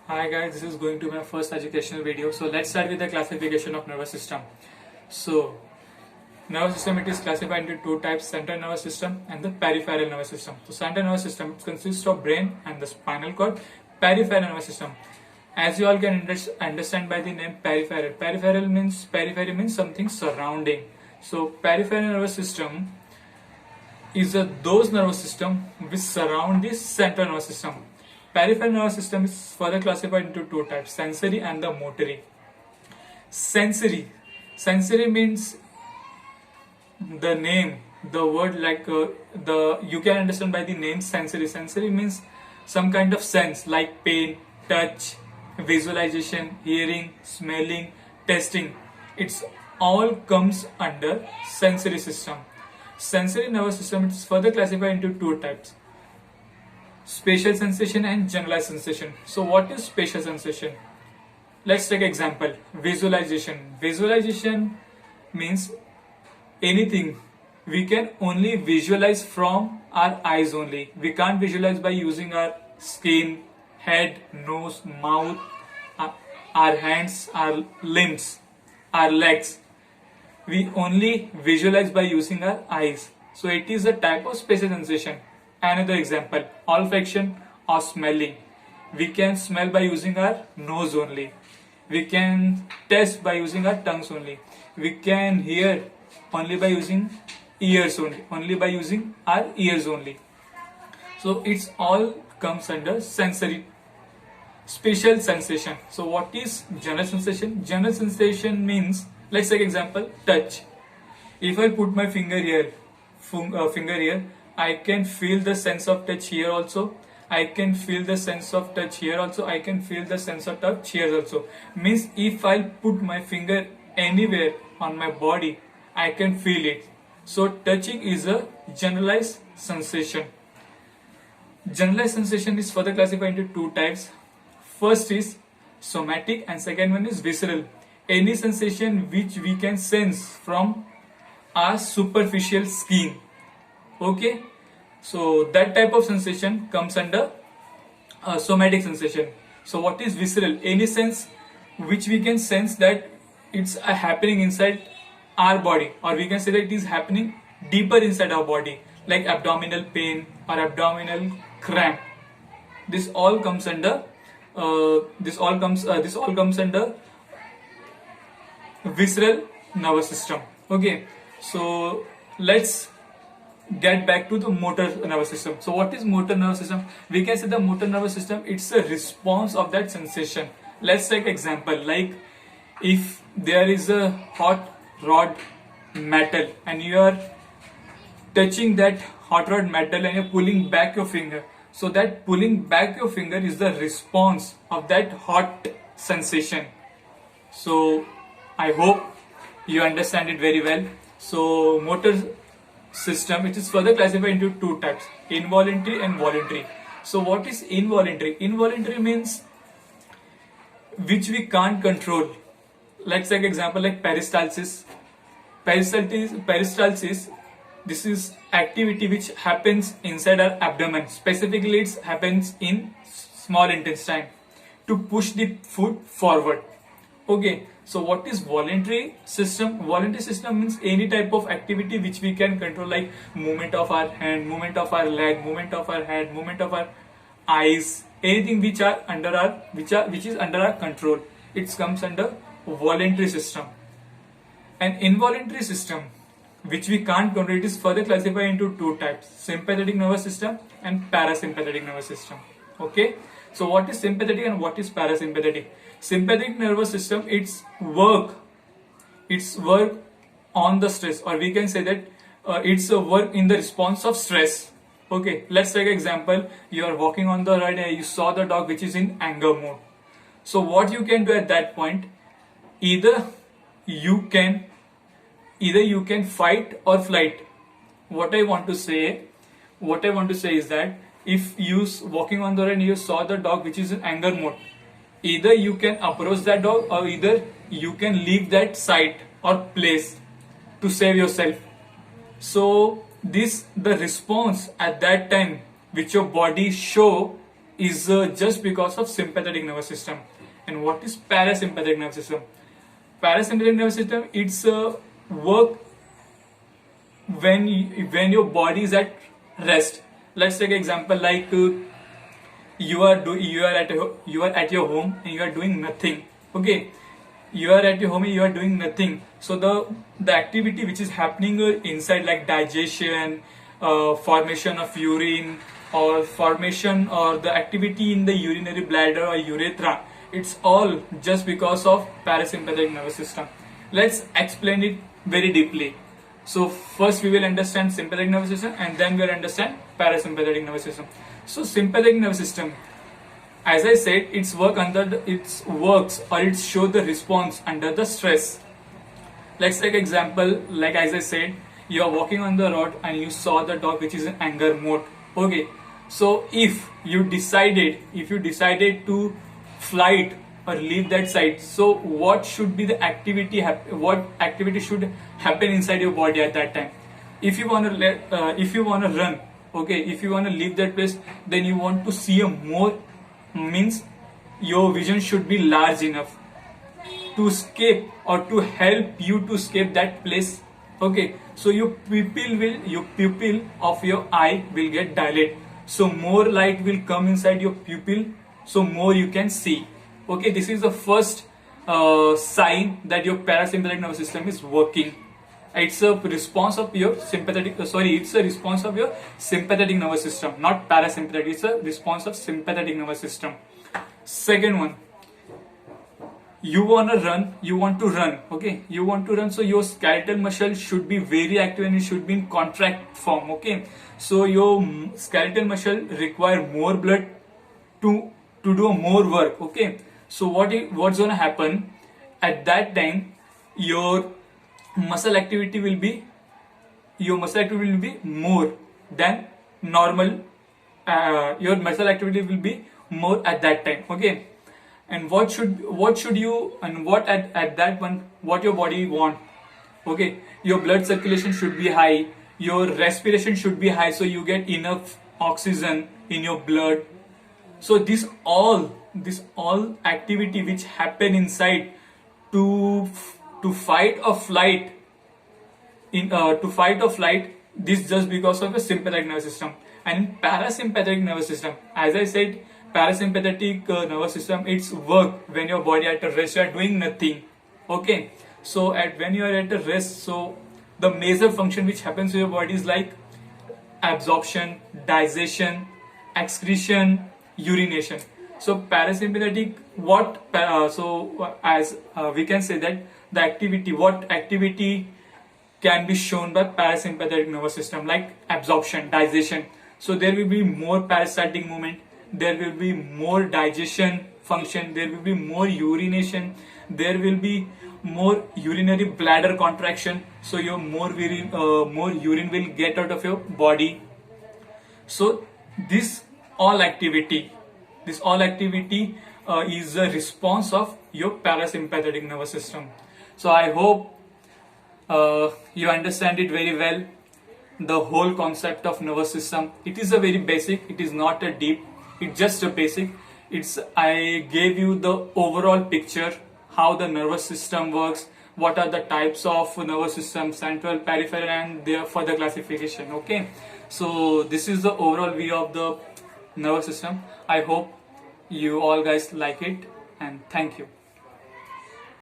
Hi guys, this is going to be my first educational video. So let's start with the classification of nervous system. So nervous system, it is classified into two types: central nervous system and the peripheral nervous system. So central nervous system, it consists of brain and the spinal cord. Peripheral nervous system, as you all can understand by the name peripheral. Periphery means something surrounding. So peripheral nervous system is those nervous system which surround the central nervous system. Peripheral nervous system is further classified into two types: sensory and the motory. Sensory means the name, the word, like the you can understand by the name sensory. Sensory means some kind of sense like pain, touch, visualization, hearing, smelling, tasting. It's all comes under sensory system. Sensory nervous system is further classified into two types: spatial sensation and generalized sensation. So what is spatial sensation? Let's take example: visualization. Visualization means anything we can only visualize from our eyes only. We can't visualize by using our skin, head, nose, mouth, our hands, our limbs, our legs. We only visualize by using our eyes. So it is a type of spatial sensation. Another example: olfaction or smelling. We can smell by using our nose only. We can taste by using our tongues only. We can hear only by using ears only by using our ears only. So it's all comes under sensory spatial sensation. So what is general sensation? General sensation means, let's take example, touch. If I put my finger here, I can feel the sense of touch here also. I can feel the sense of touch here also. I can feel the sense of touch here also. Means if I put my finger anywhere on my body, I can feel it. So touching is a generalized sensation. Generalized sensation is further classified into two types. First is somatic and second one is visceral. Any sensation which we can sense from our superficial skin. Okay, so that type of sensation comes under somatic sensation. So what is visceral? Any sense which we can sense that it's happening inside our body, or we can say that it is happening deeper inside our body, like abdominal pain or abdominal cramp. This all comes under this all comes under visceral nervous system. Okay, so let's get back to the motor nervous system. So what is motor nervous system? We can say the motor nervous system, it's a response of that sensation. Let's take example, like if there is a hot rod metal and you are touching that hot rod metal and you're pulling back your finger. So that pulling back your finger is the response of that hot sensation. So I hope you understand it very well. So motor system, it is further classified into two types: involuntary and voluntary. So what is involuntary? Involuntary means which we can't control. Let's take example like peristalsis. Peristalsis, this is activity which happens inside our abdomen. Specifically, it happens in small intestine to push the food forward. Okay, so what is voluntary system? Voluntary system means any type of activity which we can control, like movement of our hand, movement of our leg, movement of our head, movement of our eyes, anything which are under our which is under our control. It comes under voluntary system. An involuntary system which we can't control, it is further classified into two types: sympathetic nervous system and parasympathetic nervous system. Okay, so what is sympathetic and what is parasympathetic? Sympathetic nervous system, it's work on the stress, or we can say that it's a work in the response of stress. Okay, let's take example: you are walking on the road and you saw the dog which is in anger mode. So what you can do at that point, either you can fight or flight. What I want to say is that if you walking on the road and you saw the dog which is in anger mode, either you can approach that dog or either you can leave that site or place to save yourself. So the response at that time which your body show is just because of sympathetic nervous system. And what is parasympathetic nervous system? Parasympathetic nervous system, it's work when your body is at rest. Let's take an example like you are at your home and you are doing nothing. Okay, you are at your home and you are doing nothing. So the activity which is happening inside, like digestion, formation of urine, or formation or the activity in the urinary bladder or urethra, it's all just because of parasympathetic nervous system. Let's explain it very deeply. So first we will understand sympathetic nervous system and then we'll understand parasympathetic nervous system. So sympathetic nervous system, as I said, its works or it show the response under the stress. Let's take example, like as I said, you are walking on the road and you saw the dog which is in anger mode. Okay, so if you decided to flight or leave that side, so what should be the activity? What activity should happen inside your body at that time? If you want to run, okay, if you want to leave that place, then you want to see a more, means your vision should be large enough to escape or to help you to escape that place. Okay, so your pupil of your eye will get dilated, so more light will come inside your pupil, so more you can see. Okay, this is the first sign that your parasympathetic nervous system is working. It's a response of your it's a response of your sympathetic nervous system, not parasympathetic. It's a response of sympathetic nervous system. Second one, you want to run. Okay, you want to run, so your skeletal muscle should be very active and it should be in contract form. Okay, so your skeletal muscle require more blood to do more work. Okay, so what's gonna happen at that time? Your muscle activity will be more than normal. Your muscle activity will be more at that time. Okay, and what should you, and what at that one, what your body want? Okay, your blood circulation should be high, your respiration should be high, so you get enough oxygen in your blood. So this all activity which happen inside to fight or flight, this just because of the sympathetic nervous system. And parasympathetic nervous system, as I said, parasympathetic nervous system, it's work when your body at a rest, you are doing nothing. Okay, so when you are at a rest, so the major function which happens to your body is like absorption, digestion, excretion, urination. So parasympathetic, we can say that what activity can be shown by parasympathetic nervous system, like absorption, digestion. So there will be more peristaltic movement, there will be more digestion function, there will be more urination, there will be more urinary bladder contraction, so your more urine will get out of your body. So this all activity is a response of your parasympathetic nervous system. So I hope you understand it very well, the whole concept of nervous system. It is a very basic, it is not a deep, it's just a basic. I gave you the overall picture, how the nervous system works, what are the types of nervous system, central, peripheral, and their further classification. Okay, so this is the overall view of the nervous system. I hope you all guys like it, and thank you.